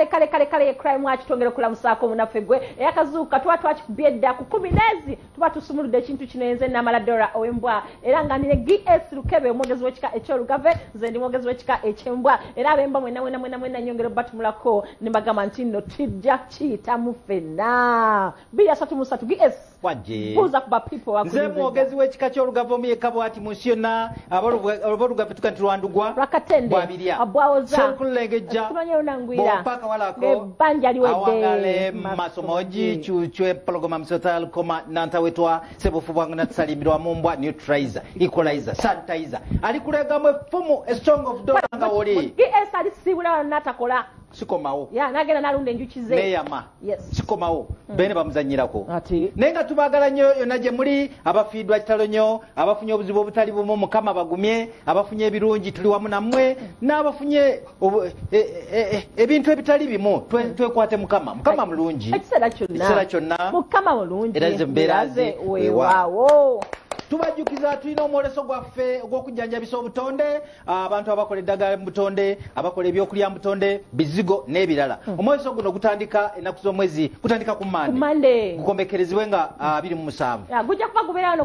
kale crime watch tongera kula musako munafegwe eyakazuka twakikubedda ku 10 tuba tusumuludde ekintu kino enze namala dola owembwa era nga nine GS Lukebe omwogezi w'ekika eky'Olugave nze ndi mwogezi w'ekika eky'embwa era abemba mwena nyongero batumulako nimbagamba nti nno tujja kiyita mufenna 233 GS waje buza kuba people wakulize nze mwogezi w'ekika ky'Olugave omuyekabo ati musiona abolugave tukati lwandugwa Rakatende bwabirya abwawoza senkulengeja tumanye unangwira mpaka walako banja liwedde awangale masomoji chuchwe pologoma msotal koma nanta wetwa sebofu bwangu natsalimirwa mumbwa neutralizer equalizer sanitizer alikulega mwefumu a strong of dolanga woli GS alisibula natakola sikomawo ya nagenda nalunda enjuki ze neyama yes sikomawo bene bamuzanyirako ati nenga tubagala nnyo yonna gye muli abafiidwa kitalo nnyo abafunye obuzibu obutali bumu mukama bagumye abafunye ebirungi tuli wamu nammwe n'abafunye ebintu ebitali bimu twekwate mukama mulungi ekiseera kyonna mukama mulungi era ze mbeera ze weewaawo tubajjukiza tulina omwoleso gwaffe ogw'okujjanjabisa obutonde abantu abakola eddagala mu butonde abakola ebyokulya mu butonde bizigo n'ebirala omwoleso guno gutandika ennaku z'omwezi gutandika ku Monday gukombekerezibwe nga 27 gujja kuba gubeera wano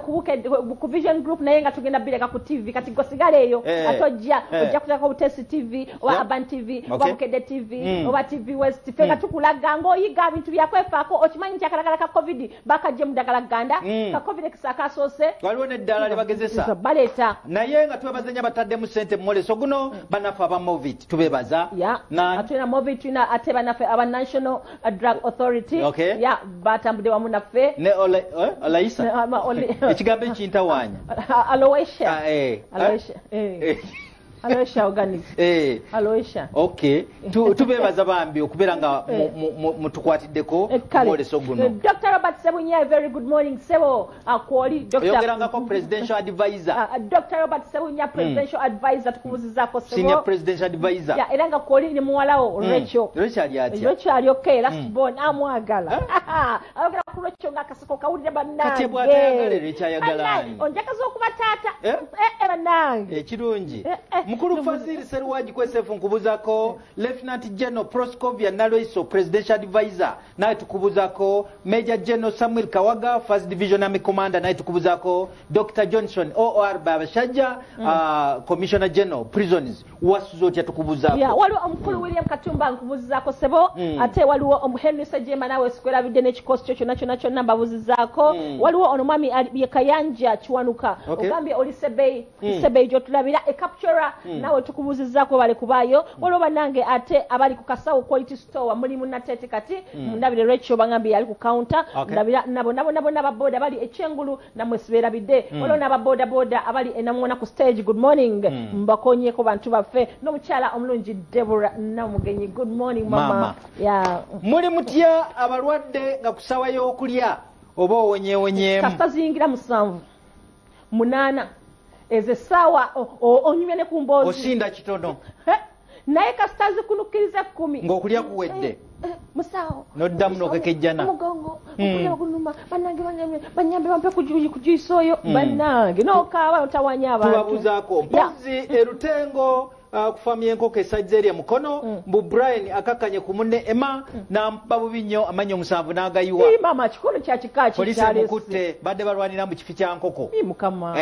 ku Vision Group naye nga tugenda bireka ku TV kati gosigala eyo atojja ojja kutaka Butesi TV oba Urban TV oba Bukedde TV oba TV West fe nga tukulaga ng'oyiga ebintu byakwefaako okimanyi nti akalagala ka COVID bakajje mu ddagala ganda ka COVID ekisakasoose waliwo n'eddala lyebagezesa baleeta naye nga twebaza nnyo abataddemu ssente mu mwoleso guno bannaffe aba Movit tubeebaza tulina Movit tulina ate bannaffe aba National Drug Authority batambudde wamu naffe ne Olaisa ekigambo ekintawaanya Aloysia Aloysia organic Aloysia okay tubebaza bambi okubeera nga mutukwatiddeko mwoleso guno Dr. Robert Sebunya very good morning sebo akwoli Dr. yogerangako presidential advisor Dr. Robert Sebunya presidential advisor tukubuzizako sebo senior presidential advisor era nga kwoli ni muwalawo Rachel ali okay last born amwagala ayogera ku Rachel nga kasiko kawulira bannange kati bwatayagala Rachel ayagalani onjakaza okuba taata bannange ekirungi mukulu Fazil Serwaji kwesefu nkubuzako Lieutenant General Proscovia Naloiso presidential advisor naye tukubuzako Major General Samuel Kawaga first division army commander naye tukubuzako Dr. Johnson OR Babashajja commissioner general prisons wasuzotya tukubuzako waliwo omukulu William Katumba nkubuzako sebo ate waliwo Henry Sejema nawe sikwera bidde n'ekikosi kyo kyonna mbabuzizako waliwo ono mwami Kayanja Kiwanuka ogambye oli Sebei gyotulabira e capture nawe tukubuzizako bale kubayo waliwo bannange ate abali ku Kasawo quality store mulimu natete kati ndabire Rachel bangambye ali ku counter ndabira nabo n'ababoda bali ekyengulu namwe sibeera bidde waliwo n'ababoda abali enamwona ku stage good morning mbakonyeko bantu baffe n'omukyala omulungi Deborah Namugenyi good morning mama muli mutya abalwadde nga kusawa y'okulya oba owonyeewonyeemu kasita ziyingira 7 8 eze sawa onyumye ne kumbozi osinda kitono naye kasita zikunukiriza 10 ng'okulya kuwedde musawo noddamu n'okekejjana mugongo okulya kunuma banyambe bampe kujuisoyo bannange n'okaaba otawanya abantu tubabuzaako mpozi erutengo kufamya enkoko esajja eri mukono mbu Brian akakanye ku munne Emma n'ampa bubi nnyo amanya 7 n'agayiwa mama kikono kya kika polisi mukutte badde balwanira mu kifi kya nkoko mukama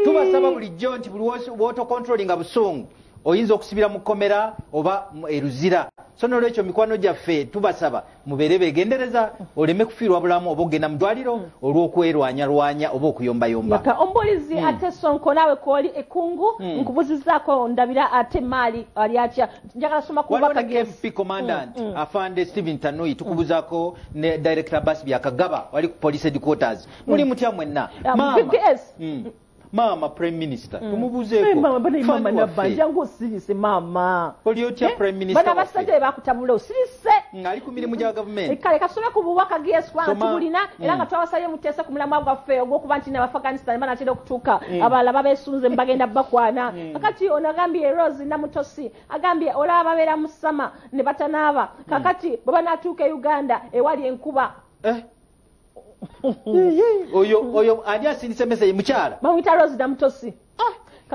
tubasaba bulijjo nti buli woto controlling busungu oyinza okusibira mu komera oba eruzira so n'olwekyo mikwano gyaffe tubasaba mubeere beegendereza oleme kufiirwa bulamu oba ogenda mu ddwaliro olw'okwerwanyalwanya oba okuyombayomba ombulizi ate Sonko naawe kwoli ekungu nkubuzizaako ndabira ate maali ali atya njagala soma kubaka KMP commandant afande Steven Tanui tukubuzaako ne director Basi Byakagaba wali ku police headquarters muli mutya mwenna Mama Prime Minister tumubuzeeko mama nabanja ng'osirise mama oli otya Prime Minister bana basajja bakutabula osirise ali ku mirimu gya government kale kasome ku bubaka geswa tubulina era nga twabasabye mutese ku mulamwa gwaffe ogw'okuba nti n'Abafghanistan banatera okutuuka abalala babeesunze mbagenda bakwana kakati ono agambye Rose Namutosi agambye olaba babeera mu sama ne batanaaba kakati bwe banatuuka e Uganda ewali enkuba oyo ani asindise message mukyala bamwita Rose Namutosi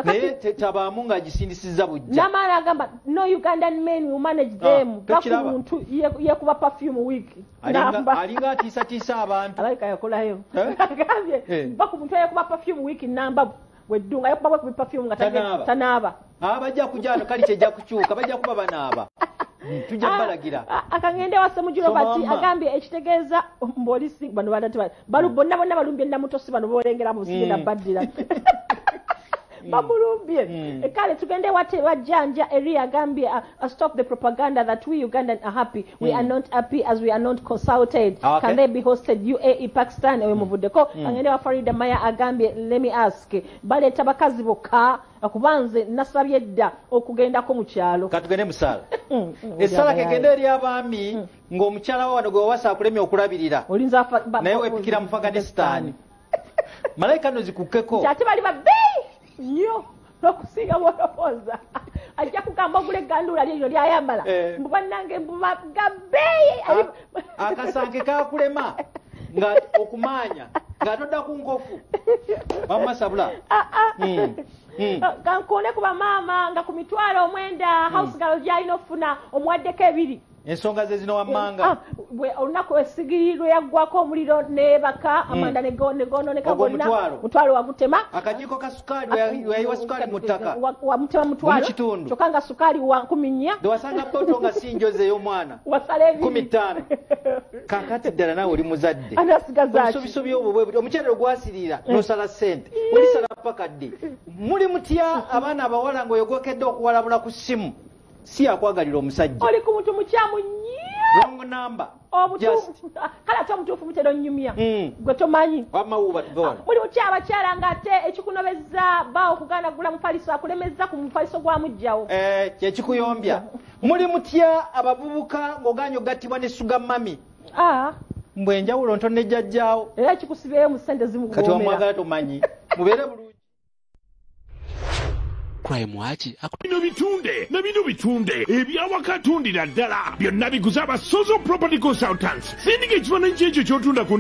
naye tabaamu ng'agisindisizza bujja n'amaana agamba no Ugandan men who manage them bakumuntu yekuba perfume week alinga atiisatiisa abantu alayika yakolayo agambye bakumuntu yekuba perfume week namba weddunga yekuba ku perfume nga tanaaba bajja kujja kali kyejja kukyuka bajja kuba banaaba tujja balagira akangende wase mujiro bati agambye ekitegeeza mbolisi bano badati bonna balumbye namutosi bano bolengera mu sigenda baddira bamulumbye kale tugende wate wajjanja eri agambye stop the propaganda that we Ugandan are happy we are not happy as we are not consulted can they be hosted UAE Pakistan ewe muvuddeko kangende wa Farida Maya agambye let me ask baleta bakazi bokka akubanze nasabye dda okugendako mu kyalo katugende musala esala kegende eri abaami ng'omukyala wano gwe wasa akulemye okulabirira olinza naye wepikira mu Afghanistan malayika no zikukkeko kyati bali babbi nnyo n'okusinga bw'olowooza ajja kugamba ogula eggandula lyo lyayambala mbubannange mbubagabbeeyi akasanke kakulema nga okumaanya ng'atodda ku nkofu bamasabula kankoone ku bamaama nga ku mitwalo omwenda house girl gy'alina okufuna omuwaddeko ebiri ensonga ze zino wammanga olunaku esigiri lwe yaggwako omuliro nebaka amanda negononeka mutwalo wagutema akajiko ka sukaali weyayiwa sukaali mu ttaka wamutema mutwalo kyokka nga sukaali wa 14 dewasanga poto nga si njoze ey'omwana wasala ebiri 15 kakati ddala naawe oli muzadde anasigazaaki omukyere ogwasirira nosala ssente olisala paka ddi muli mutya abaana abawala ng'oyogokedde okuwalabula ku ssimu si akwagalira omusajja oli ku muntu mukyamu nnyo wrong number kale ate omutuufu mutera onnyumya gwe tomanyi muli mutya abakyala ng'ate ekikunobezza ba okugandagula mufaliso akulemezza ku mufaliso gwa mujjawo kyekikuyombya muli mutya abavubuka ng'oganye ogattibwa ne suga mami mbwe enjawulo ntonne jjajjaawo era ekikusibeyo mu ssente zimukugoomera kati wamwagala tomanyi mubeere bulungi bino bitunde ebyawakatundira ddala byonna biguza abasozo property consultants sindika ekifaananyi kyekyo ky'otunda ku